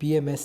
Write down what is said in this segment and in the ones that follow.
PMS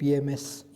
PMS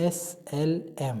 SLM।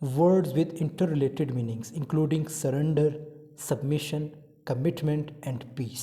words with interrelated meanings including surrender, submission, commitment and peace।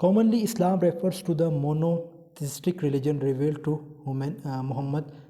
Commonly, Islam refers to the monotheistic religion revealed to Muhammad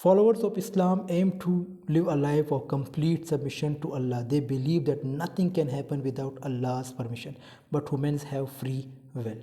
Followers of Islam aim to live a life of complete submission to Allah. They believe that nothing can happen without Allah's permission, but humans have free will.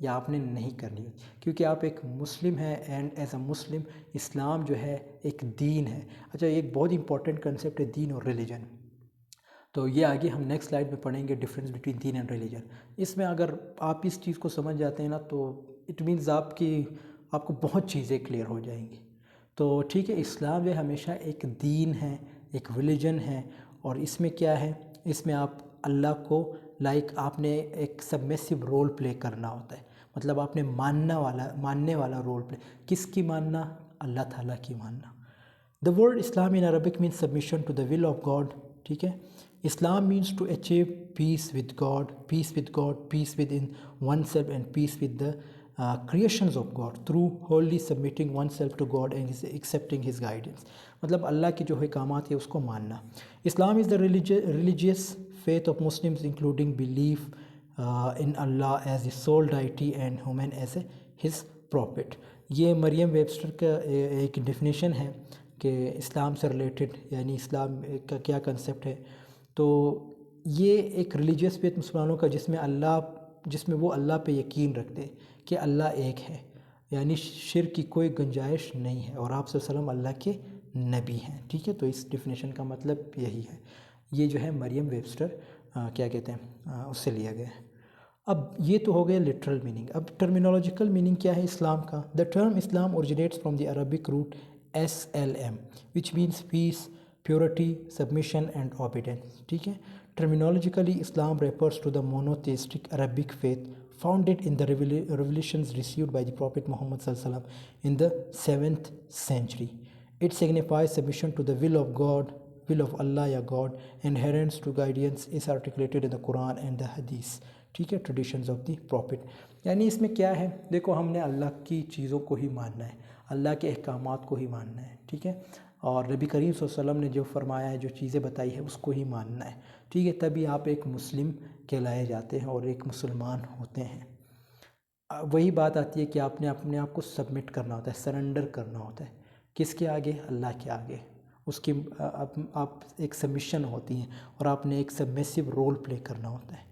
یا آپ نے نہیں کرنی ہوتی، کیونکہ آپ ایک مسلم ہیں، اینڈ ایز اے مسلم اسلام جو ہے ایک دین ہے۔ اچھا، ایک بہت امپورٹنٹ کنسیپٹ ہے دین اور ریلیجن، تو یہ آگے ہم نیکسٹ سلائیڈ میں پڑھیں گے، ڈفرینس بٹوین دین اینڈ ریلیجن۔ اس میں اگر آپ اس چیز کو سمجھ جاتے ہیں نا تو اٹ مینز آپ کو بہت چیزیں کلیئر ہو جائیں گی۔ تو ٹھیک ہے، اسلام جو ہے ہمیشہ ایک دین ہے، ایک ریلیجن ہے، اور اس میں کیا ہے، اس میں آپ اللہ کو آپ نے ایک سبمیسو رول پلے کرنا ہوتا ہے، مطلب آپ نے ماننے والا رول پلے، کس کی ماننا؟ اللہ تعالیٰ کی ماننا۔ The word Islam in Arabic means submission to the will of God. ٹھیک ہے، اسلام means to achieve peace with God, peace within oneself and peace with the creations of God through wholly submitting oneself to God and accepting His guidance. مطلب اللہ کی جو احکامات ہے اس کو ماننا۔ اسلام is the religious faith of Muslims including belief in Allah as the sole deity and human as His prophet. یہ مریم Webster کا ایک ڈیفینیشن ہے کہ اسلام سے ریلیٹڈ، یعنی اسلام کا کیا کنسیپٹ ہے۔ تو یہ ایک ریلیجیس فیتھ مسلمانوں کا جس میں وہ اللہ پہ یقین رکھتے کہ اللہ ایک ہے، یعنی شرک کی کوئی گنجائش نہیں ہے، اور آپ صلی اللہ علیہ وسلم اللہ کے نبی ہیں۔ ٹھیک ہے، تو اس ڈیفینیشن کا مطلب یہی ہے۔ یہ جو ہے مریم ویبسٹر کیا کہتے ہیں اس سے لیا گیا ہے۔ اب یہ تو ہو گیا لٹرل میننگ۔ اب ٹرمینالوجیکل میننگ کیا ہے اسلام کا؟ The term Islam originates from the Arabic root SLM which means peace, purity, submission and obedience. ٹھیک ہے، terminologically Islam refers to the monotheistic Arabic faith founded in the revelations received by the Prophet Muhammad sallallahu alaihi wasallam in the 7th century. It signifies submission to the will of God, will of Allah یا God, and adherence to guidance is articulated in the Quran and the Hadith. ٹھیک ہے، traditions of the Prophet. یعنی اس میں کیا ہے، دیکھو ہم نے اللہ کی چیزوں کو ہی ماننا ہے، اللہ کے احکامات کو ہی ماننا ہے، ٹھیک ہے، اور نبی کریم صلی اللہ علیہ وسلم نے جو فرمایا ہے، جو چیزیں بتائی ہے اس کو ہی ماننا ہے، ٹھیک ہے، تبھی آپ ایک مسلم کہلائے جاتے ہیں اور ایک مسلمان ہوتے ہیں۔ وہی بات آتی ہے کہ آپ نے اپنے آپ کو سبمٹ کرنا ہوتا ہے، سرنڈر کرنا ہوتا ہے، کس کے آگے؟ اللہ کے آگے، اس کی آپ ایک سبمیشن ہوتی ہیں اور آپ نے ایک سبمیسو رول پلے کرنا ہوتا ہے۔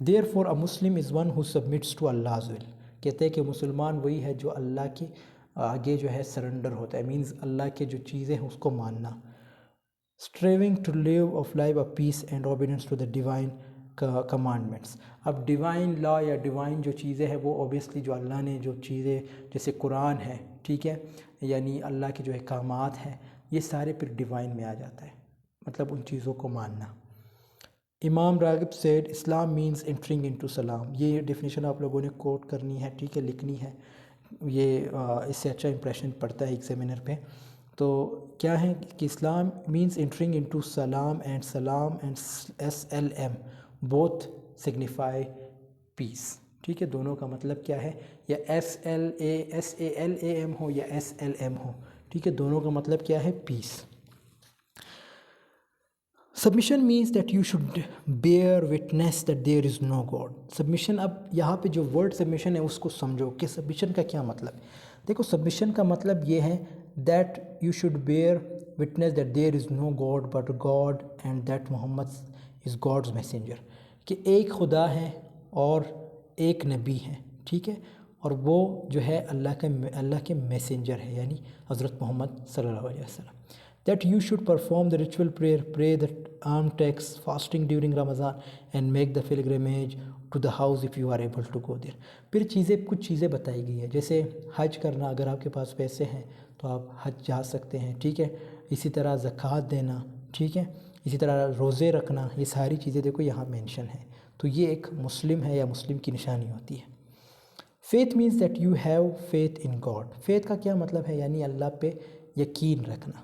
Therefore a Muslim is one who submits to Allah's will. کہتے ہیں کہ مسلمان وہی ہے جو اللہ کے آگے جو ہے سرنڈر ہوتا ہے، مینز اللہ کے جو چیزیں ہیں اس کو ماننا۔ Striving to live of life of peace and obedience to the divine commandments. اب ڈیوائن لا یا ڈیوائن جو چیزیں ہیں وہ اوبیسلی جو اللہ نے جو چیزیں جیسے قرآن ہے، ٹھیک ہے، یعنی اللہ کے جو احکامات ہیں یہ سارے پھر ڈیوائن میں آ جاتا ہے، مطلب ان چیزوں کو ماننا۔ امام راغب said اسلام means entering into سلام۔ یہ ڈیفینیشن آپ لوگوں نے کوٹ کرنی ہے، ٹھیک ہے، لکھنی ہے، یہ اس سے اچھا امپریشن پڑتا ہے ایگزامینر پہ۔ تو کیا ہے کہ اسلام مینس entering into سلام and SLM both signify peace. ٹھیک ہے، دونوں کا مطلب کیا ہے، یا SALAM ہو یا SLM ہو، ٹھیک ہے، دونوں کا مطلب کیا ہے؟ پیس۔ Submission means that you should bear witness that there is no God. Submission، اب یہاں پہ جو ورڈ submission ہے اس کو سمجھو کہ submission کا کیا مطلب ہے۔ دیکھو submission کا مطلب یہ ہے that you should bear witness that there is no God but God and that Muhammad is God's messenger. کہ ایک خدا ہے اور ایک نبی ہے، ٹھیک ہے، اور وہ جو ہے اللہ کے میسنجر ہے، یعنی حضرت محمد صلی اللہ علیہ وسلم۔ That you should perform the ritual prayer, pray the alms tax, fasting during Ramadan and make the pilgrimage to the house if you are able to go there. پھر کچھ چیزیں بتائی گئی ہیں، جیسے حج کرنا، اگر آپ کے پاس پیسے ہیں تو آپ حج جا سکتے ہیں، ٹھیک ہے، اسی طرح زکوٰۃ دینا، ٹھیک ہے، اسی طرح روزے رکھنا، یہ ساری چیزیں دیکھو یہاں مینشن ہیں، تو یہ ایک مسلم ہے یا مسلم کی نشانی ہوتی ہے۔ Faith means that you have faith in God. Faith کا کیا مطلب ہے؟ یعنی اللہ پہ یقین رکھنا،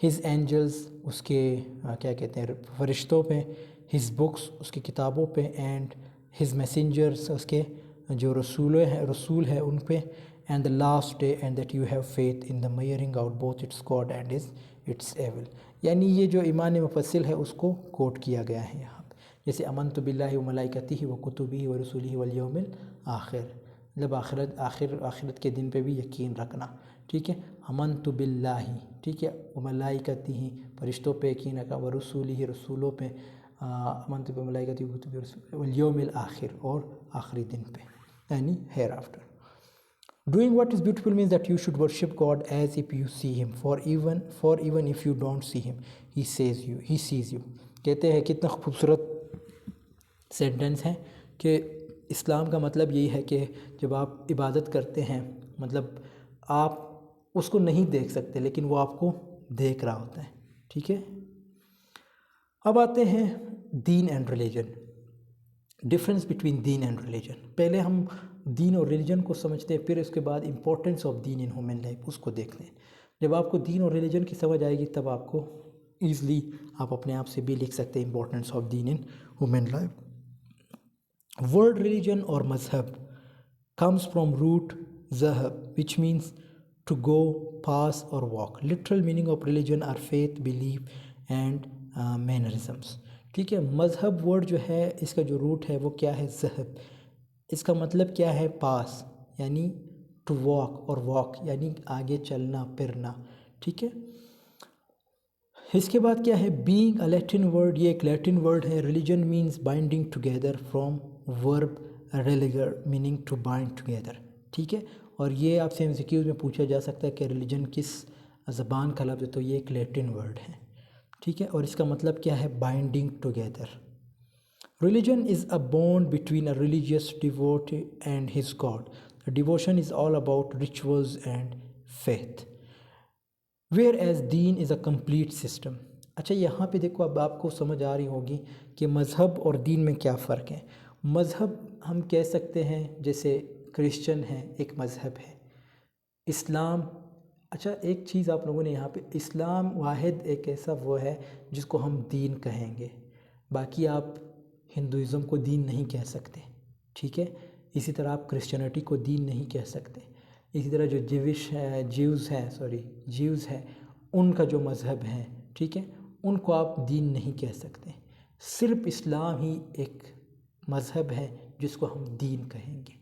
His angels، اس کے کیا کہتے ہیں فرشتوں پہ، His books، اس کی کتابوں پہ، and His messengers، اس کے جو رسول ہیں ان پہ، and the last day and that you have faith in the measuring out both its God and its evil. یعنی یہ جو ایمان مفصل ہے اس کو کوٹ کیا گیا ہے یہاں پہ، جیسے آمنت باللہ وملائکتہ وکتبہ ورسلہ والیوم الآخر، مطلب آخرت کے دن پہ بھی یقین رکھنا، ٹھیک ہے، آمنت باللہ، ٹھیک ہے، وملائکتہ فرشتوں پہ یقین رکھنا، ورسولہ رسولوں پہ، آمنت بملائکتی والیوم الآخر، اور آخری دن پہ یعنی hereafter. Doing what is beautiful means that you should worship God as if you see him, for even if you don't see him, he sees you. کہتے ہیں کتنا خوبصورت سینٹنس ہے کہ اسلام کا مطلب یہی ہے کہ جب آپ عبادت کرتے ہیں مطلب آپ اس کو نہیں دیکھ سکتے لیکن وہ آپ کو دیکھ رہا ہوتا ہے. ٹھیک ہے، اب آتے ہیں دین اینڈ ریلیجن. ڈفرینس بٹوین دین اینڈ ریلیجن. پہلے ہم دین اور ریلیجن کو سمجھتے ہیں، پھر اس کے بعد امپورٹنس آف دین ان ہیومن لائف اس کو دیکھتے ہیں. جب آپ کو دین اور ریلیجن کی سمجھ آئے گی تب آپ کو ایزلی آپ اپنے آپ سے بھی لکھ سکتے ہیں امپورٹنس آف دین in human life. Word religion اور مذہب comes from root ذہب which means to go, pass or walk. Literal meaning of religion are faith, belief and mannerisms. ٹھیک ہے، مذہب ورڈ جو ہے اس کا جو روٹ ہے وہ کیا ہے؟ ذہب. اس کا مطلب کیا ہے؟ پاس یعنی ٹو واک، اور واک یعنی آگے چلنا پھرنا. ٹھیک ہے، اس کے بعد کیا ہے؟ Being a Latin word. یہ ایک لیٹن ورڈ ہے. Religion means binding together from verb religare meaning to bind together. ٹھیک ہے، اور یہ آپ سے ایم سی کیوز میں پوچھا جا سکتا ہے کہ ریلیجن کس زبان کا لفظ ہے، تو یہ ایک لیٹن ورڈ ہے. ٹھیک ہے، اور اس کا مطلب کیا ہے؟ Binding together. Religion is a bond between a religious devotee and his God. The devotion is all about rituals and faith. Whereas deen is a complete system. اچھا یہاں پہ دیکھو، اب آپ کو سمجھ آ رہی ہوگی کہ مذہب اور دین میں کیا فرق ہے. مذہب ہم کہہ سکتے ہیں جیسے کرسچن ہے ایک مذہب ہے، اسلام. اچھا ایک چیز آپ لوگوں نے یہاں پہ، اسلام واحد ایک ایسا وہ ہے جس کو ہم دین کہیں گے. باقی آپ ہندوازم کو دین نہیں کہہ سکتے. ٹھیک ہے، اسی طرح آپ کرسچینٹی کو دین نہیں کہہ سکتے. اسی طرح جو جیوز ہے ان کا جو مذہب ہے، ٹھیک ہے، ان کو آپ دین نہیں کہہ سکتے. صرف اسلام ہی ایک مذہب ہے جس کو ہم دین کہیں گے.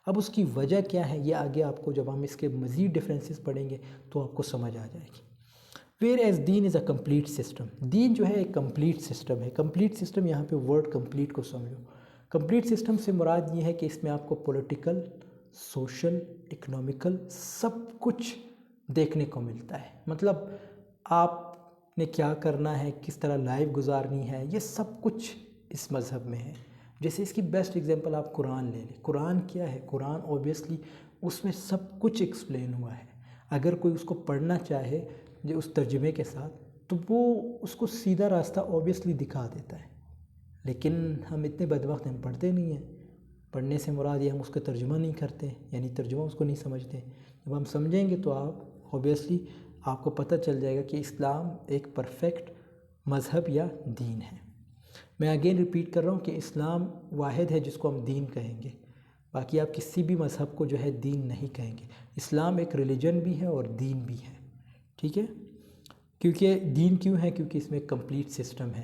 اب اس کی وجہ کیا ہے یہ آگے آپ کو جب ہم اس کے مزید ڈفرینسز پڑھیں گے تو آپ کو سمجھ آ جائے گی. Whereas دین از اے کمپلیٹ سسٹم. دین جو ہے ایک کمپلیٹ سسٹم ہے. کمپلیٹ سسٹم، یہاں پہ ورڈ کمپلیٹ کو سمجھو. کمپلیٹ سسٹم سے مراد یہ ہے کہ اس میں آپ کو پولیٹیکل، سوشل، اکنامیکل سب کچھ دیکھنے کو ملتا ہے. مطلب آپ نے کیا کرنا ہے، کس طرح لائف گزارنی ہے، یہ سب کچھ اس مذہب میں ہے. جیسے اس کی بیسٹ ایگزامپل آپ قرآن لے لیں. قرآن کیا ہے؟ قرآن اوبیسلی اس میں سب کچھ ایکسپلین ہوا ہے. اگر کوئی اس کو پڑھنا چاہے جو اس ترجمے کے ساتھ تو وہ اس کو سیدھا راستہ اوبیسلی دکھا دیتا ہے. لیکن ہم اتنے بدبخت ہیں، ہم پڑھتے نہیں ہیں. پڑھنے سے مراد یہ ہم اس کا ترجمہ نہیں کرتے، یعنی ترجمہ اس کو نہیں سمجھتے. جب ہم سمجھیں گے تو آپ اوبیسلی آپ کو پتہ چل جائے گا کہ اسلام ایک پرفیکٹ مذہب یا دین ہے. میں اگین ریپیٹ کر رہا ہوں کہ اسلام واحد ہے جس کو ہم دین کہیں گے. باقی آپ کسی بھی مذہب کو جو ہے دین نہیں کہیں گے. اسلام ایک ریلیجن بھی ہے اور دین بھی ہے. ٹھیک ہے، کیونکہ دین کیوں ہے؟ کیونکہ اس میں ایک کمپلیٹ سسٹم ہے.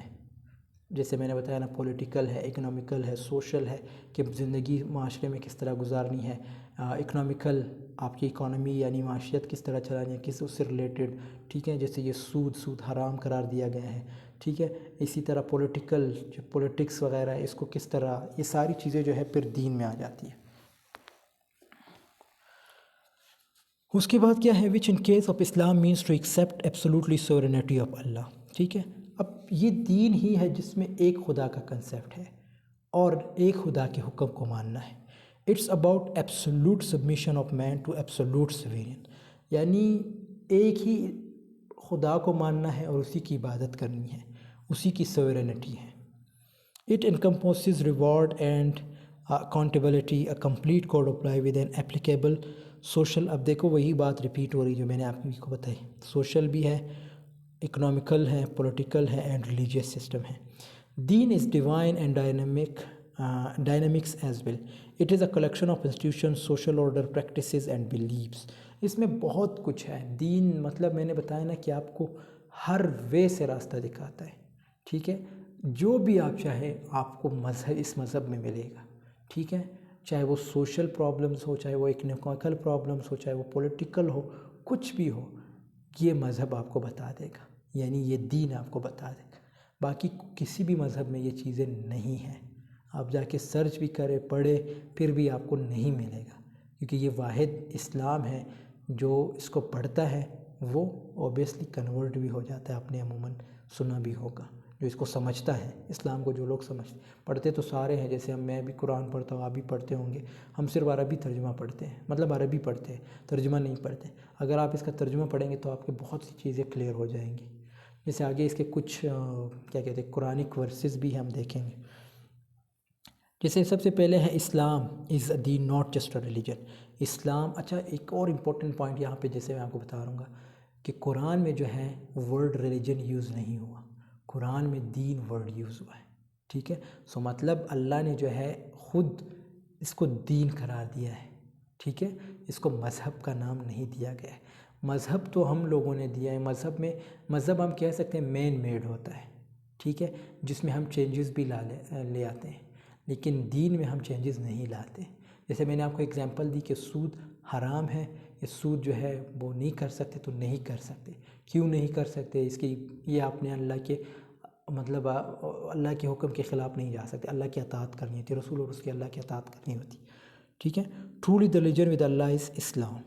جیسے میں نے بتایا نا، پولیٹیکل ہے، اکنامیکل ہے، سوشل ہے کہ زندگی معاشرے میں کس طرح گزارنی ہے. اکنامیکل آپ کی اکانومی یعنی معاشیت کس طرح چلانی ہے، کس اس سے ریلیٹڈ. ٹھیک ہے، جیسے یہ سود حرام قرار دیا گیا ہے. ٹھیک ہے، اسی طرح پولیٹیکل جو پولیٹکس وغیرہ ہے اس کو کس طرح، یہ ساری چیزیں جو ہے پھر دین میں آ جاتی ہیں. اس کے بعد کیا ہے؟ Which in case of Islam means to accept absolutely sovereignty of Allah. ٹھیک ہے، اب یہ دین ہی ہے جس میں ایک خدا کا کنسیپٹ ہے اور ایک خدا کے حکم کو ماننا ہے. It's about absolute submission of man to absolute sovereign. یعنی ایک ہی خدا کو ماننا ہے اور اسی کی عبادت کرنی ہے، اسی کی سوورینٹی ہے. It encompasses reward and accountability, a complete code of life with an applicable social. اب دیکھو وہی بات ریپیٹ ہو رہی جو میں نے آپ کو بتائی. سوشل بھی ہے، اکنامیکل ہے، پولیٹیکل ہے اینڈ ریلیجیس سسٹم ہے. دین is divine and dynamics as well. It is a collection of institution, social order, practices and beliefs. اس میں بہت کچھ ہے. دین مطلب میں نے بتایا نا کہ آپ کو ہر وے سے راستہ دکھاتا ہے. ٹھیک ہے، جو بھی آپ چاہیں آپ کو اس مذہب میں ملے گا. ٹھیک ہے، چاہے وہ سوشل پرابلمز ہو، چاہے وہ اکنامیکل پرابلمز ہو، چاہے وہ پولیٹیکل ہو، کچھ بھی ہو، یہ مذہب آپ کو بتا دے گا، یعنی یہ دین آپ کو بتا دے گا. باقی کسی بھی مذہب میں یہ چیزیں نہیں ہیں. آپ جا کے سرچ بھی کریں، پڑھیں، پھر بھی آپ کو نہیں ملے گا، کیونکہ یہ واحد اسلام ہے. جو اس کو پڑھتا ہے وہ اوبیسلی کنورٹ بھی ہو جاتا ہے. آپ نے عموماً سنا بھی ہوگا. جو اس کو سمجھتا ہے، اسلام کو جو لوگ پڑھتے تو سارے ہیں. جیسے میں بھی قرآن پڑھتا ہوں، آپ بھی پڑھتے ہوں گے. ہم صرف عربی ترجمہ پڑھتے ہیں، مطلب عربی پڑھتے ہیں، ترجمہ نہیں پڑھتے. اگر آپ اس کا ترجمہ پڑھیں گے تو آپ کے بہت سی چیزیں کلیئر ہو جائیں گی. جیسے آگے اس کے کچھ کیا کہتے ہیں قرآنک ورسز بھی ہم دیکھیں گے. جیسے سب سے پہلے ہے اسلام is a then not just a religion. اسلام، اچھا ایک اور امپورٹنٹ پوائنٹ یہاں پہ جیسے میں آپ کو بتا رہا ہوں گا کہ قرآن میں جو ہے ورڈ ریلیجن یوز نہیں ہوا، قرآن میں دین ورڈ یوز ہوا ہے. ٹھیک ہے، سو مطلب اللہ نے جو ہے خود اس کو دین قرار دیا ہے. ٹھیک ہے، اس کو مذہب کا نام نہیں دیا گیا ہے. مذہب تو ہم لوگوں نے دیا ہے. مذہب ہم کہہ سکتے ہیں مین میڈ ہوتا ہے. ٹھیک ہے، جس میں ہم چینجز بھی لے آتے ہیں، لیکن دین میں ہم چینجز نہیں لاتے. جیسے میں نے آپ کو ایگزامپل دی کہ سود حرام ہے، یہ سود جو ہے وہ نہیں کر سکتے تو نہیں کر سکتے. کیوں نہیں کر سکتے؟ اس کی یہ آپ نے اللہ کے مطلب اللہ کے حکم کے خلاف نہیں جا سکتے. اللہ کی اطاعت کرنی ہوتی ہے، رسول اور اس کی اللہ کی اطاعت کرنی ہوتی. ٹھیک ہے، truly the religion with Allah is Islam,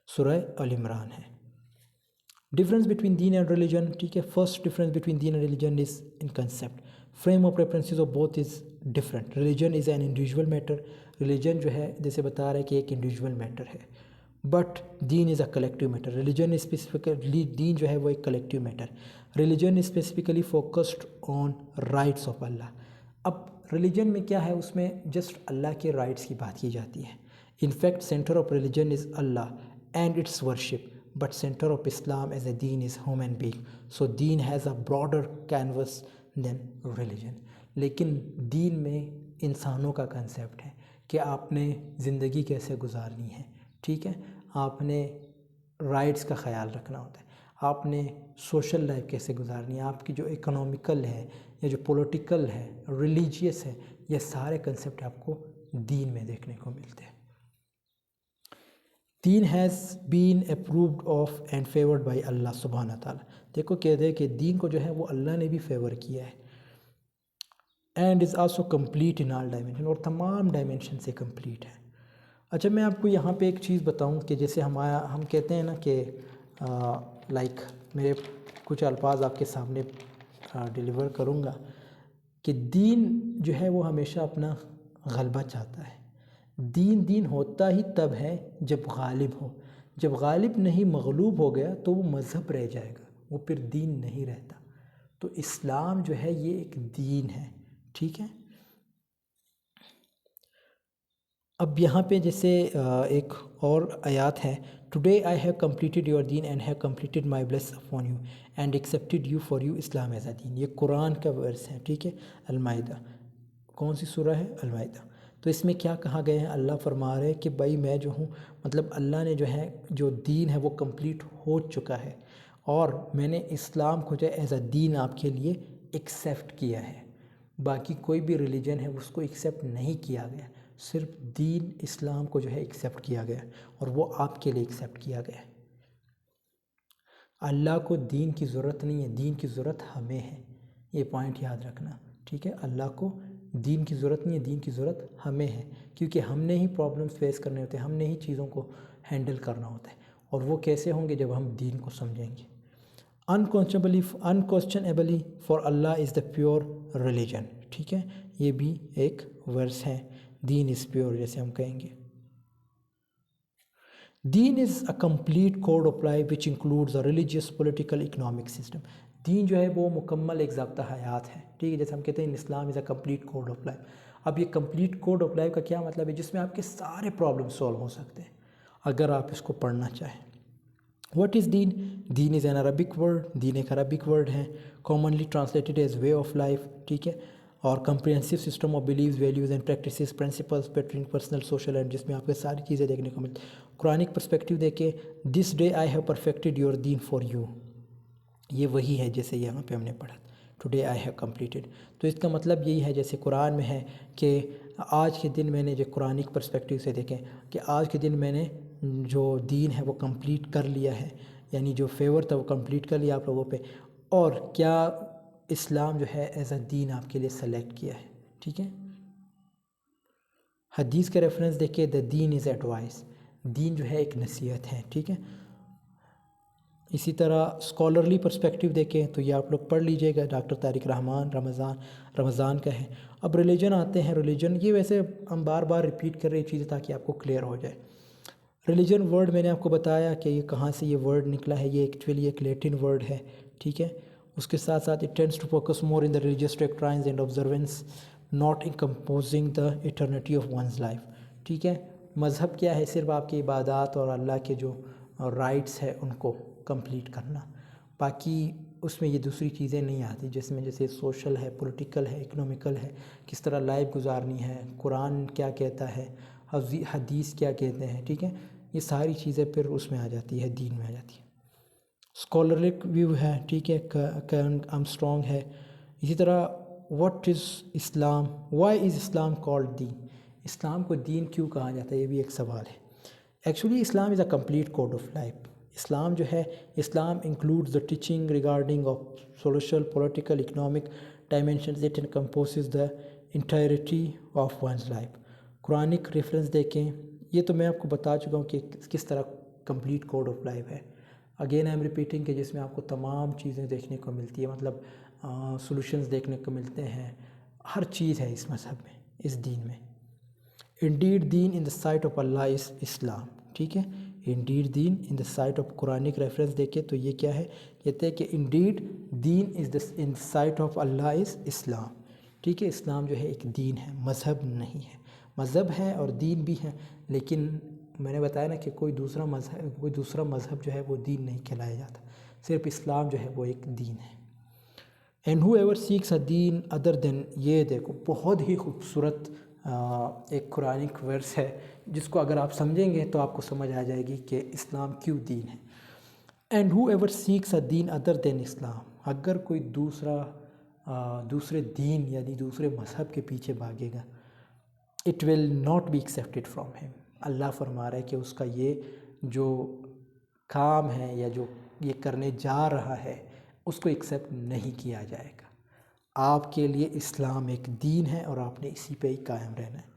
سورہ ال عمران ہے. ڈفرینس بٹوین دین اینڈ ریلیجن. ٹھیک ہے، فرسٹ ڈفرینس بٹوین دین and religion is in concept. Frame of references of both is different. Religion is an individual matter. Religion جو ہے جیسے بتا رہا ہے کہ ایک انڈیویجول میٹر ہے، بٹ دین is a collective matter. Religion specifically, دین جو ہے وہ ایک collective matter. Religion specifically focused on rights of Allah. اب ریلیجن میں کیا ہے؟ اس میں جسٹ اللہ کے رائٹس کی بات کی جاتی ہے. In fact centre of religion is Allah and it's worship, but centre of Islam as a دین از ہیومن بینگ. سو دین has a broader canvas than religion. لیکن دین میں انسانوں کا کنسیپٹ ہے کہ آپ نے زندگی کیسے گزارنی ہے. ٹھیک ہے، آپ نے رائٹس کا خیال رکھنا ہوتا ہے، آپ نے سوشل لائف کیسے گزارنی ہے، آپ کی جو اکنومیکل ہے یا جو پولیٹیکل ہے، ریلیجیس ہے، یہ سارے کنسیپٹ آپ کو دین میں دیکھنے کو ملتے ہیں. دین has been approved of and favoured by Allah سبحانہ تعالیٰ. دیکھو کہتے ہیں کہ دین کو جو ہے وہ اللہ نے بھی فیور کیا ہے. And is also complete in all dimension, اور تمام ڈائمینشن سے کمپلیٹ ہے. اچھا میں آپ کو یہاں پہ ایک چیز بتاؤں کہ جیسے ہم کہتے ہیں نا کہ لائک میرے کچھ الفاظ آپ کے سامنے ڈیلیور کروں گا کہ دین جو ہے وہ ہمیشہ اپنا غلبہ چاہتا ہے. دین ہوتا ہی تب ہے جب غالب ہو. جب غالب نہیں، مغلوب ہو گیا تو وہ مذہب رہ جائے گا، وہ پھر دین نہیں رہتا. تو اسلام جو ہے یہ ایک دین ہے. ٹھیک ہے، اب یہاں پہ جیسے ایک اور آیات ہے، today I have completed your دین and have completed my bliss upon you and accepted you for you Islam as a دین. یہ قرآن کا ورس ہے. ٹھیک ہے، المائدہ. کون سی سورہ ہے؟ المائدہ. تو اس میں کیا کہا گیا ہے؟ اللہ فرما رہے کہ بھائی میں جو ہوں، مطلب اللہ نے جو ہے جو دین ہے وہ کمپلیٹ ہو چکا ہے، اور میں نے اسلام کو جو ہے ایز اے دین آپ کے لیے ایکسیپٹ کیا ہے. باقی کوئی بھی ریلیجن ہے اس کو ایکسیپٹ نہیں کیا گیا، صرف دین اسلام کو جو ہے ایکسیپٹ کیا گیا، اور وہ آپ کے لیے ایکسیپٹ کیا گیا. اللہ کو دین کی ضرورت نہیں ہے، دین کی ضرورت ہمیں ہے. یہ پوائنٹ یاد رکھنا. ٹھیک ہے، اللہ کو دین کی ضرورت نہیں ہے، دین کی ضرورت ہمیں ہے، کیونکہ ہم نے ہی پرابلمس فیس کرنے ہوتے ہیں، ہم نے ہی چیزوں کو ہینڈل کرنا ہوتا ہے. اور وہ کیسے ہوں گے؟ جب ہم دین کو سمجھیں گے. unquestionably for Allah is the pure religion. ٹھیک ہے، یہ بھی ایک ورس ہے. دین از پیور جیسے ہم کہیں گے. دین is a complete code of life which includes a religious political economic system. دین جو ہے وہ مکمل ایک ضابطہ حیات ہے. ٹھیک ہے، جیسے ہم کہتے ہیں Islam is a complete code of life. اب یہ کمپلیٹ کوڈ آف لائف کا کیا مطلب ہے؟ جس میں آپ کے سارے پرابلم سولو ہو سکتے ہیں اگر آپ اس کو پڑھنا چاہیں. واٹ از دین؟ دین از این عربک ورڈ. دین ایک عربک ورڈ ہے، commonly translated as way of life. ٹھیک ہے، اور comprehensive system of beliefs, values and practices, principles pattern personal social and, جس میں آپ کو ساری چیزیں دیکھنے کو ملتی. قرآنک پرسپیکٹیو دیکھیں، this day I have perfected your دین فار یو. یہ وہی ہے جیسے یہاں پہ ہم نے پڑھا، ٹوڈے آئی ہیو کمپلیٹڈ. تو اس کا مطلب یہی ہے جیسے قرآن میں ہے کہ آج کے دن میں نے جو قرآنک پرسپیکٹیو سے دیکھیں کہ آج کے دن میں نے جو دین ہے وہ کمپلیٹ کر لیا ہے، یعنی جو فیور تھا وہ کمپلیٹ کر لیا آپ لوگوں پہ. اور کیا اسلام جو ہے ایز اے دین آپ کے لیے سلیکٹ کیا ہے، ٹھیک ہے۔ حدیث کا ریفرنس دیکھیں، دا دین از ایڈوائس، دین جو ہے ایک نصیحت ہے، ٹھیک ہے۔ اسی طرح اسکالرلی پرسپیکٹیو دیکھیں تو یہ آپ لوگ پڑھ لیجئے گا، ڈاکٹر طارق رحمان رمضان کا ہے۔ اب ریلیجن آتے ہیں، ریلیجن یہ ویسے ہم بار بار ریپیٹ کر رہی چیزیں تاکہ آپ کو کلیئر ہو جائے۔ ریلیجن ورڈ میں نے آپ کو بتایا کہ یہ کہاں سے یہ ورڈ نکلا ہے، یہ ایکچولی ایک لیٹن ورڈ ہے، ٹھیک ہے۔ اس کے ساتھ ساتھ it tends to focus more on the religious doctrines and observances, not in composing the eternity of one's life, ٹھیک ہے۔ مذہب کیا ہے؟ صرف آپ کی عبادات اور اللہ کے جو رائٹس ہے ان کو کمپلیٹ کرنا، باقی اس میں یہ دوسری چیزیں نہیں آتی، جس میں جیسے سوشل ہے، پولیٹیکل ہے، اکنومیکل ہے، کس طرح لائف گزارنی ہے، قرآن کیا کہتا ہے، حدیث کیا کہتے ہیں، ٹھیک ہے۔ یہ ساری چیزیں پھر اس میں آ جاتی ہے، دین میں آ جاتی ہے۔ اسکالرک ویو ہے، ٹھیک ہے، آرمسٹرانگ ہے۔ اسی طرح what is Islam, why is Islam called دین، اسلام کو دین کیوں کہا جاتا ہے، یہ بھی ایک سوال ہے۔ Actually Islam is a complete code of life. اسلام جو ہے، Islam includes the teaching regarding of social, political, economic dimensions, it encompasses the entirety of one's life. Quranic reference دیکھیں، یہ تو میں آپ کو بتا چکا ہوں کہ کس طرح کمپلیٹ کوڈ آف لائف ہے۔ اگین آئی ایم ریپیٹنگ کہ جس میں آپ کو تمام چیزیں دیکھنے کو ملتی ہے، مطلب سولوشنز دیکھنے کو ملتے ہیں، ہر چیز ہے اس مذہب میں، اس دین میں۔ انڈیڈ دین in the sight of Allah is Islam, ٹھیک ہے۔ انڈیڈ دین in the sight of Quranic reference دیکھیں تو یہ کیا ہے، کہتے ہیں کہ انڈیڈ دین is the in sight of Allah is Islam, ٹھیک ہے۔ اسلام جو ہے ایک دین ہے، مذہب نہیں ہے۔ مذہب ہے اور دین بھی ہے، لیکن میں نے بتایا نا کہ کوئی دوسرا مذہب جو ہے وہ دین نہیں کہلایا جاتا، صرف اسلام جو ہے وہ ایک دین ہے۔ And whoever seeks a دین ادر دین، یہ دیکھو بہت ہی خوبصورت ایک قرآنک ورس ہے، جس کو اگر آپ سمجھیں گے تو آپ کو سمجھ آ جائے گی کہ اسلام کیوں دین ہے۔ And whoever seeks a دین ادر دین اسلام، اگر کوئی دوسرے دین یعنی دوسرے مذہب کے پیچھے بھاگے گا، it will not be accepted from him, اللہ فرما رہا ہے کہ اس کا یہ جو کام ہے یا جو یہ کرنے جا رہا ہے اس کو ایکسیپٹ نہیں کیا جائے گا۔ آپ کے لیے اسلام ایک دین ہے اور آپ نے اسی پہ ہی قائم رہنا ہے۔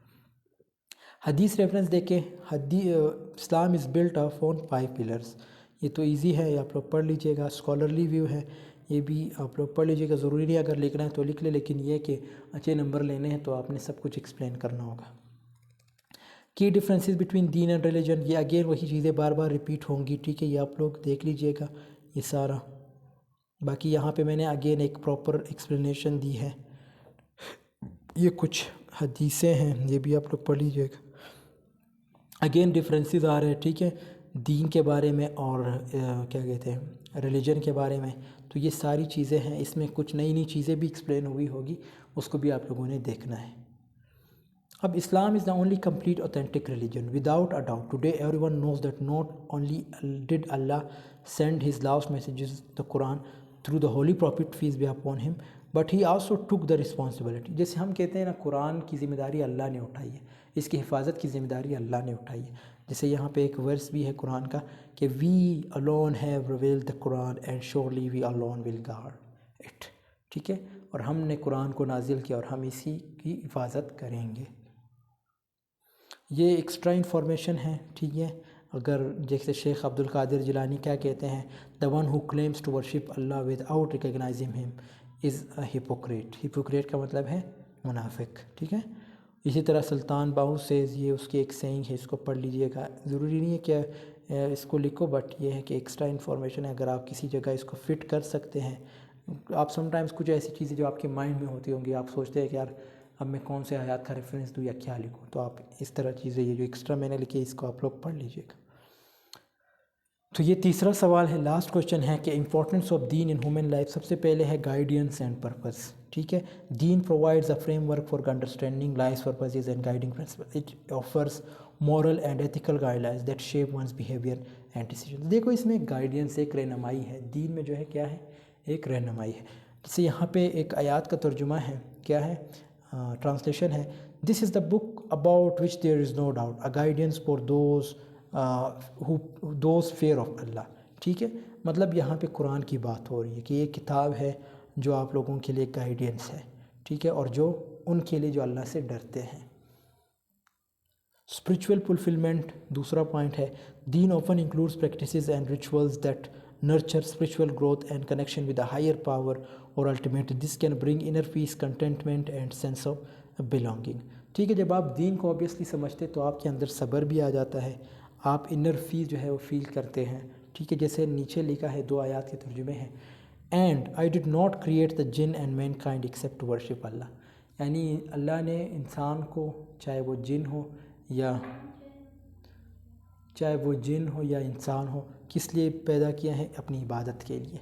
حدیث ریفرنس دیکھیں، Islam is built of on 5 pillars, یہ تو ایزی ہے، یہ آپ لوگ پڑھ لیجئے گا۔ اسکالرلی ویو ہے، یہ بھی آپ لوگ پڑھ لیجئے گا، ضروری نہیں اگر لکھنا ہے تو لکھ لیں، لیکن یہ کہ اچھے نمبر لینے ہیں تو آپ نے سب کچھ ایکسپلین کرنا ہوگا۔ کی ڈفرینسز بٹوین دین اینڈ ریلیجن، یہ اگین وہی چیزیں بار بار ریپیٹ ہوں گی، ٹھیک ہے، یہ آپ لوگ دیکھ لیجئے گا یہ سارا۔ باقی یہاں پہ میں نے اگین ایک پراپر ایکسپلینیشن دی ہے، یہ کچھ حدیثیں ہیں، یہ بھی آپ لوگ پڑھ لیجئے گا۔ اگین ڈفرینسز آ رہے ہیں، ٹھیک ہے، دین کے بارے میں اور کیا کہتے ہیں ریلیجن کے بارے میں، تو یہ ساری چیزیں ہیں، اس میں کچھ نئی چیزیں بھی ایکسپلین ہوگی، اس کو بھی آپ لوگوں نے دیکھنا ہے۔ اب Islam is the only complete authentic religion without a doubt, today everyone knows that not only did Allah send his last messages the Quran through the holy prophet peace be upon him, but he also took the responsibility, جیسے ہم کہتے ہیں نا قرآن کی ذمہ داری اللہ نے اٹھائی ہے، اس کی حفاظت کی ذمہ داری اللہ نے اٹھائی ہے۔ جیسے یہاں پہ ایک ورس بھی ہے قرآن کا کہ وی alone have revealed the Quran and surely we alone will guard it، ٹھیک ہے، اور ہم نے قرآن کو نازل کیا اور ہم اسی کی حفاظت کریں گے۔ یہ ایکسٹرا انفارمیشن ہے، ٹھیک ہے، اگر جیسے شیخ عبد القادر جیلانی کیا کہتے ہیں، the one who claims to worship Allah without recognizing him is a hypocrite، hypocrite کا مطلب ہے منافق، ٹھیک ہے۔ اسی طرح سلطان باہو سیز، یہ اس کی ایک سینگ ہے، اس کو پڑھ لیجئے گا، ضروری نہیں ہے کہ اس کو لکھو، بٹ یہ ہے کہ ایکسٹرا انفارمیشن ہے، اگر آپ کسی جگہ اس کو فٹ کر سکتے ہیں۔ آپ سم ٹائمز کچھ ایسی چیزیں جو آپ کے مائنڈ میں ہوتی ہوں گی، آپ سوچتے ہیں کہ یار اب میں کون سے آیات کا ریفرنس دوں یا کیا لکھوں، تو آپ اس طرح چیزیں یہ جو ایکسٹرا میں نے لکھی اس کو آپ لوگ پڑھ لیجئے گا۔ تو یہ تیسرا سوال ہے، لاسٹ کوسچن ہے کہ امپورٹنس آف دین ان ہیومن لائف، سب سے پہلے ہے گائیڈینس اینڈ پرپز، ٹھیک ہے۔ دین provides a framework for understanding life purposes and guiding principle, it offers moral and ethical guidelines that shape one's behaviour and decision. دیکھو اس میں گائیڈینس، ایک رہنمائی ہے، دین میں جو ہے کیا ہے، ایک رہنمائی ہے۔ جیسے یہاں پہ ایک آیات کا ترجمہ ہے، کیا ہے، ٹرانسلیشن ہے، this is the book about which there is no doubt, a guidance for those fear of Allah, ٹھیک ہے۔ مطلب یہاں پہ قرآن کی بات ہو رہی ہے کہ یہ کتاب ہے جو آپ لوگوں کے لیے گائیڈنس ہے، ٹھیک ہے، اور جو ان کے لیے جو اللہ سے ڈرتے ہیں۔ اسپرچول فلفلمنٹ دوسرا پوائنٹ ہے، دین often includes practices and rituals that nurture spiritual growth and connection with a higher power or ultimately this can bring inner peace, contentment and sense of belonging۔ ٹھیک ہے، جب آپ دین کو obviously سمجھتے تو آپ کے اندر صبر بھی آ جاتا ہے، آپ انر پیس جو ہے وہ فیل کرتے ہیں، ٹھیک ہے، جیسے نیچے لکھا ہے، 2 آیات کے ترجمے ہیں، and I did not create the jinn and mankind except to worship Allah, یعنی اللہ نے انسان کو چاہے وہ جن ہو یا انسان ہو کس لیے پیدا کیا ہے؟ اپنی عبادت کے لیے۔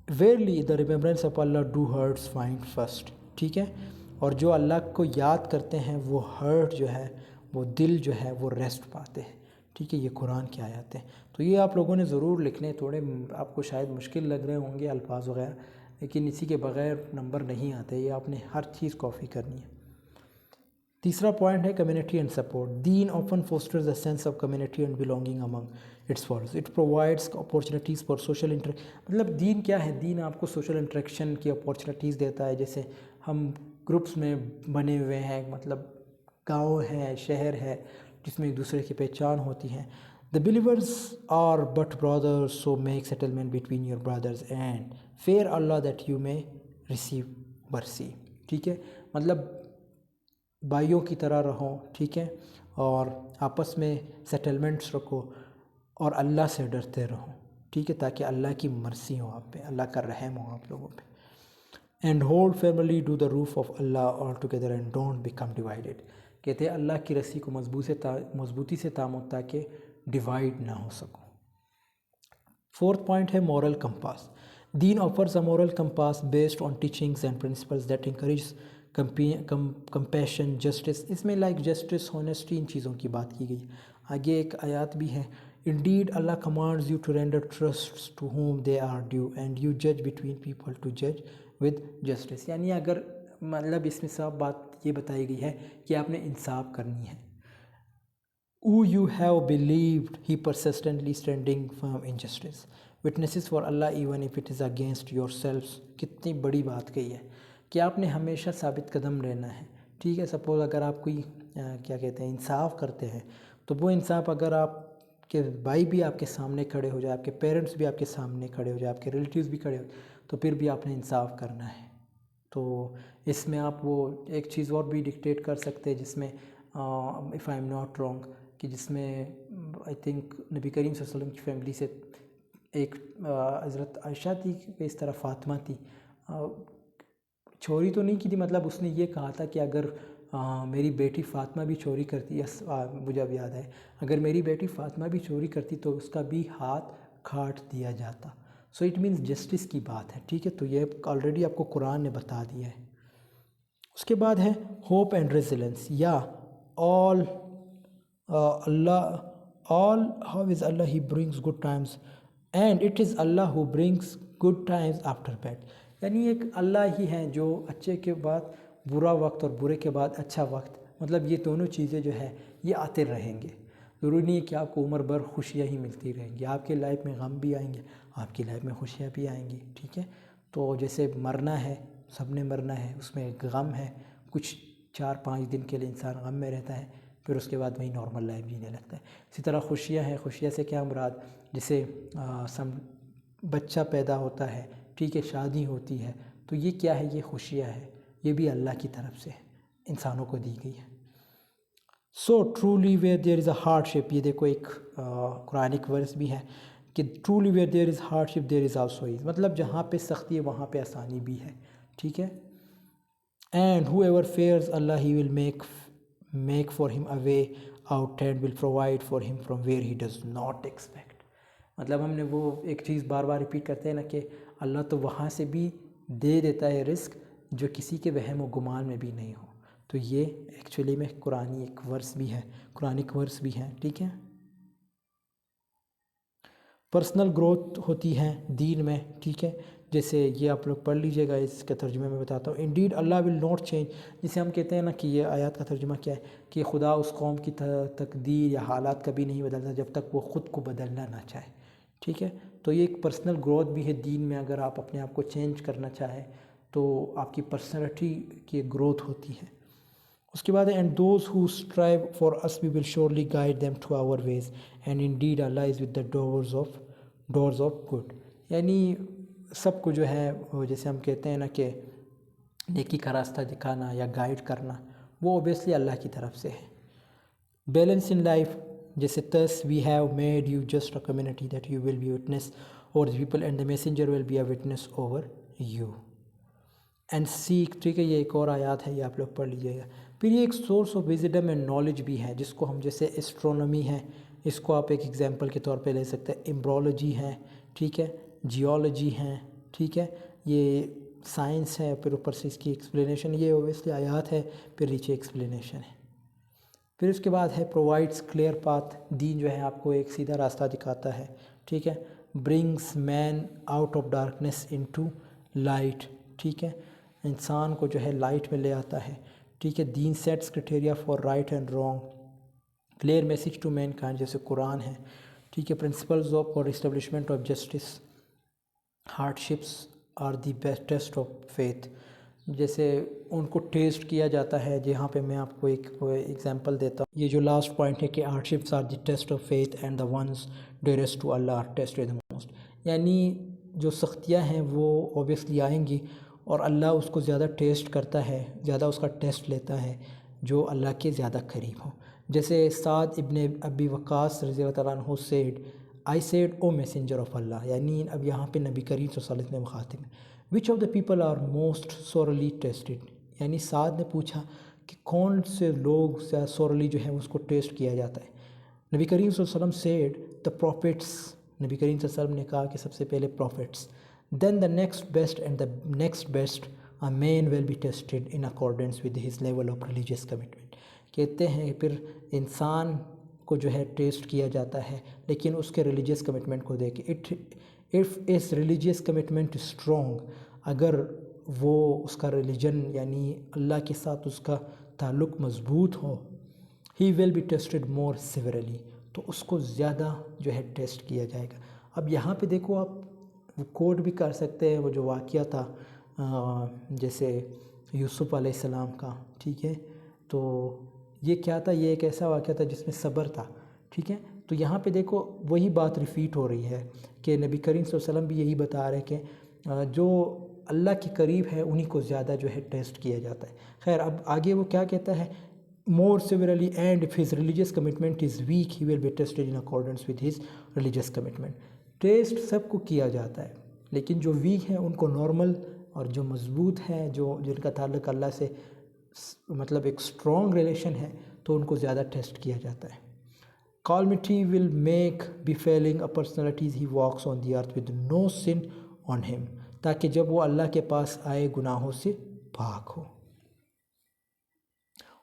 Verily the remembrance of Allah do hearts find rest, ٹھیک ہے، اور جو اللہ کو یاد کرتے ہیں وہ ہرٹ جو ہے، وہ دل جو ہے وہ ریسٹ پاتے ہیں، ٹھیک ہے، یہ قرآن کی آیات ہیں۔ تو یہ آپ لوگوں نے ضرور لکھنے، تھوڑے آپ کو شاید مشکل لگ رہے ہوں گے الفاظ وغیرہ، لیکن اسی کے بغیر نمبر نہیں آتے، یہ آپ نے ہر چیز کاپی کرنی ہے۔ تیسرا پوائنٹ ہے کمیونٹی اینڈ سپورٹ، دین often fosters a sense of community and belonging among its followers, it provides opportunities for social مطلب دین کیا ہے؟ دین آپ کو سوشل انٹریکشن کی اپورچونیٹیز دیتا ہے، جیسے ہم گروپس میں بنے ہوئے ہیں، مطلب گاؤں ہے، شہر ہے، جس میں ایک دوسرے کی پہچان ہوتی ہے۔ The believers are but brothers, so make settlement between your brothers and fear Allah that you may receive mercy، ٹھیک ہے، مطلب بھائیوں کی طرح رہو، ٹھیک ہے، اور آپس میں سیٹلمنٹس رکھو اور اللہ سے ڈرتے رہو، ٹھیک ہے، تاکہ اللہ کی مرسی ہو آپ پہ، اللہ کا رحم ہو آپ لوگوں پہ۔ And hold firmly to the rope of Allah all together and don't become divided, کہتے ہیں اللہ کی رسی کو مضبوطی سے تامو تاکہ ڈیوائڈ نہ ہو سکو۔ فورتھ پوائنٹ ہے مورل کمپاس، دین offers a moral compass based on teachings and principles that encourage compassion, justice, اس میں لائک جسٹس، ہونیسٹی، ان چیزوں کی بات کی گئی۔ آگے ایک آیات بھی ہے، indeed Allah commands you to render trusts to home they are due and you جج بٹوین پیپل ٹو جج ود جسٹس، یعنی اگر مطلب اس میں صاف بات یہ بتائی گئی ہے کہ آپ نے انصاف کرنی ہے۔ O you have believed he persistently standing firm in justice witnesses for Allah even if it is against yourselves, کتنی بڑی بات کہی ہے کہ آپ نے ہمیشہ ثابت قدم رہنا ہے، ٹھیک ہے، سپوز اگر آپ کوئی کیا کہتے ہیں انصاف کرتے ہیں تو وہ انصاف اگر آپ کے بھائی بھی آپ کے سامنے کھڑے ہو جائے، آپ کے پیرنٹس بھی آپ کے سامنے کھڑے ہو جائے، آپ کے ریلیٹیوز بھی کھڑے ہو، تو پھر بھی آپ نے انصاف کرنا ہے۔ تو اس میں آپ وہ ایک چیز اور بھی ڈکٹیٹ کر سکتے ہیں، جس میں if I am not wrong, کہ جس میں آئی تھنک نبی کریم صلی اللہ علیہ وسلم کی فیملی سے ایک حضرت عائشہ تھی کہ اس طرح فاطمہ تھی، چوری تو نہیں کی تھی، مطلب اس نے یہ کہا تھا کہ اگر میری بیٹی فاطمہ بھی چوری کرتی، مجھے اب یاد ہے، اگر میری بیٹی فاطمہ بھی چوری کرتی تو اس کا بھی ہاتھ کاٹ دیا جاتا۔ سو اٹ مینس جسٹس کی بات ہے، ٹھیک ہے، تو یہ آلریڈی آپ کو قرآن نے بتا دیا ہے۔ اس کے بعد ہے ہوپ اینڈ ریزیلنس، یا all Allah all how is Allah he brings good times and it is Allah who brings good times after bad, یعنی ایک اللہ ہی ہیں جو اچھے کے بعد برا وقت اور برے کے بعد اچھا وقت، مطلب یہ دونوں چیزیں جو ہے یہ آتے رہیں گے، ضروری نہیں ہے کہ آپ کو عمر بھر خوشیاں ہی ملتی رہیں گی، آپ کے لائف میں غم بھی آئیں گے، آپ کی لائف میں خوشیاں بھی آئیں گی، ٹھیک ہے۔ تو جیسے مرنا ہے، سب نے مرنا ہے، اس میں ایک غم ہے، کچھ 4-5 دن کے لیے انسان غم میں رہتا ہے، پھر اس کے بعد وہی نارمل لائف جینے لگتا ہے۔ اسی طرح خوشیاں ہیں، خوشیاں سے کیا مراد، جسے بچہ پیدا ہوتا ہے، ٹھیک ہے، شادی ہوتی ہے، تو یہ کیا ہے، یہ خوشیاں ہے، یہ بھی اللہ کی طرف سے انسانوں کو دی گئی ہے۔ So truly where there is a hardship, یہ دیکھو ایک قرآنک ورس بھی ہے کہ truly where there is hardship there is also ease, مطلب جہاں پہ سختی ہے وہاں پہ آسانی بھی ہے، ٹھیک ہے۔ And whoever fears Allah he will make for him a way out and will provide for him from where he does not expect, مطلب ہم نے وہ ایک چیز بار بار ریپیٹ کرتے ہیں نا کہ اللہ تو وہاں سے بھی دے دیتا ہے رزق جو کسی کے وہم و گمان میں بھی نہیں ہو، تو یہ ایکچولی میں قرآنی ایک ورس بھی ہے، قرآنک ورس بھی ہے، ٹھیک ہے۔ پرسنل گروتھ ہوتی ہے دین میں، ٹھیک ہے، جیسے یہ آپ لوگ پڑھ لیجئے گا، اس کے ترجمے میں بتاتا ہوں۔ Indeed Allah will not change, جسے ہم کہتے ہیں نا کہ یہ آیات کا ترجمہ کیا ہے کہ خدا اس قوم کی تقدیر یا حالات کبھی نہیں بدلتا جب تک وہ خود کو بدلنا نہ چاہے، ٹھیک ہے۔ تو یہ ایک پرسنل گروتھ بھی ہے دین میں. اگر آپ اپنے آپ کو چینج کرنا چاہیں تو آپ کی پرسنالٹی کی گروتھ ہوتی ہے. اس کے بعد ہے and those who strive for us we will surely guide them to our ways and in dead Allah is with the doors of good. یعنی سب کو جو ہے وہ جیسے ہم کہتے ہیں نا کہ نیکی کا راستہ دکھانا یا گائیڈ کرنا وہ اوبیسلی اللہ کی طرف سے ہے. بیلنس ان لائف جیسے thus we have made you just a community that you will be witness over the people and the messenger will be a witness over you and seek. ٹھیک ہے، یہ ایک اور آیات ہے، یہ آپ لوگ پڑھ لیجیے گا. پھر یہ ایک source of wisdom and knowledge بھی ہے جس کو ہم جیسے ایسٹرونومی ہے، اس کو آپ ایک ایگزامپل کے طور پہ لے سکتے ہیں. امبرولوجی ہے، ٹھیک ہے، جیولوجی ہے، ٹھیک ہے، یہ سائنس ہے. پھر اوپر سے اس کی ایکسپلینیشن، یہ اوبیسلی آیات ہے، پھر نیچے ایکسپلینیشن ہے. پھر اس کے بعد ہے پرووائڈس کلیئر پاتھ. دین جو ہے آپ کو ایک سیدھا راستہ دکھاتا ہے، ٹھیک ہے. Brings man out of darkness into light. ٹھیک ہے، انسان کو جو ہے لائٹ میں لے آتا ہے. ٹھیک ہے. دین sets criteria for right and wrong. Clear message to mankind جیسے قرآن ہے. ٹھیک ہے. پرنسپلز آف اور establishment of justice. Hardships are the best test of faith. جیسے ان کو ٹیسٹ کیا جاتا ہے. جہاں پہ میں آپ کو ایک ایگزامپل دیتا ہوں. یہ جو لاسٹ پوائنٹ ہے کہ hardships are the test of faith and the ones dearest to Allah are tested the most. یعنی جو سختیاں ہیں وہ اوبیسلی آئیں گی اور اللہ اس کو زیادہ ٹیسٹ کرتا ہے، زیادہ اس کا ٹیسٹ لیتا ہے جو اللہ کے زیادہ قریب ہوں. جیسے سعد ابن ابی وقاص رضی اللہ تعالیٰ عنہ said I said O messenger of Allah. یعنی اب یہاں پہ نبی کریم صلی اللہ علیہ وسلم نے مخاطب ہے. Which of the people are most sorely tested. یعنی سعد نے پوچھا کہ کون سے لوگ سورلی جو ہیں اس کو ٹیسٹ کیا جاتا ہے. نبی کریم صلی اللہ علیہ وسلم سیڈ دا پروفٹس. نبی کریم صلی اللہ علیہ وسلم نے کہا کہ سب سے پہلے prophets. Then the next best and the next best a man will be tested in accordance with his level of religious commitment. کہتے ہیں پھر انسان کو جو ہے ٹیسٹ کیا جاتا ہے لیکن اس کے ریلیجیس کمٹمنٹ کو دیکھ کے. If his religious commitment strong, اگر وہ اس کا ریلیجن یعنی اللہ کے ساتھ اس کا تعلق مضبوط ہو، he will be tested more severely, تو اس کو زیادہ جو ہے ٹیسٹ کیا جائے گا. اب یہاں پہ دیکھو آپ وہ کوڈ بھی کر سکتے ہیں وہ جو واقعہ تھا جیسے یوسف علیہ السلام کا. ٹھیک ہے، تو یہ کیا تھا؟ یہ ایک ایسا واقعہ تھا جس میں صبر تھا. ٹھیک ہے، تو یہاں پہ دیکھو وہی بات ریپیٹ ہو رہی ہے کہ نبی کریم صلی اللہ علیہ وسلم بھی یہی بتا رہے کہ جو اللہ کے قریب ہے انہی کو زیادہ جو ہے ٹیسٹ کیا جاتا ہے. خیر اب آگے وہ کیا کہتا ہے؟ more severely and if his religious commitment is weak he will be tested in accordance with his religious commitment. Test سب کو کیا جاتا ہے لیکن جو ویک ہیں ان کو نارمل، اور جو مضبوط ہیں جن کا تعلق اللہ سے مطلب ایک اسٹرانگ ریلیشن ہے تو ان کو زیادہ ٹیسٹ کیا جاتا ہے. Calmity will make befalling a personalities he walks on the earth with no sin on him. تاکہ جب وہ اللہ کے پاس آئے گناہوں سے پاک ہو.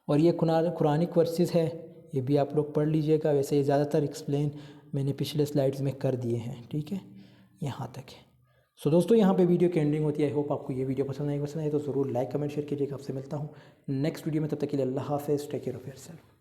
اور یہ قرآنک ورسز ہے، یہ بھی آپ لوگ پڑھ لیجئے گا. ویسے یہ زیادہ تر ایکسپلین میں نے پچھلے سلائیڈز میں کر دیے ہیں. ٹھیک ہے، یہاں تک ہے. سو دوستو یہاں پہ ویڈیو کی اینڈنگ ہوتی ہے. آئی ہوپ آپ کو یہ ویڈیو پسند آئی تو ضرور لائک کمنٹ شیئر کیجیے گا. آپ سے ملتا ہوں نیکسٹ ویڈیو میں، تب تک کے لیے اللہ حافظ. Take care of your self.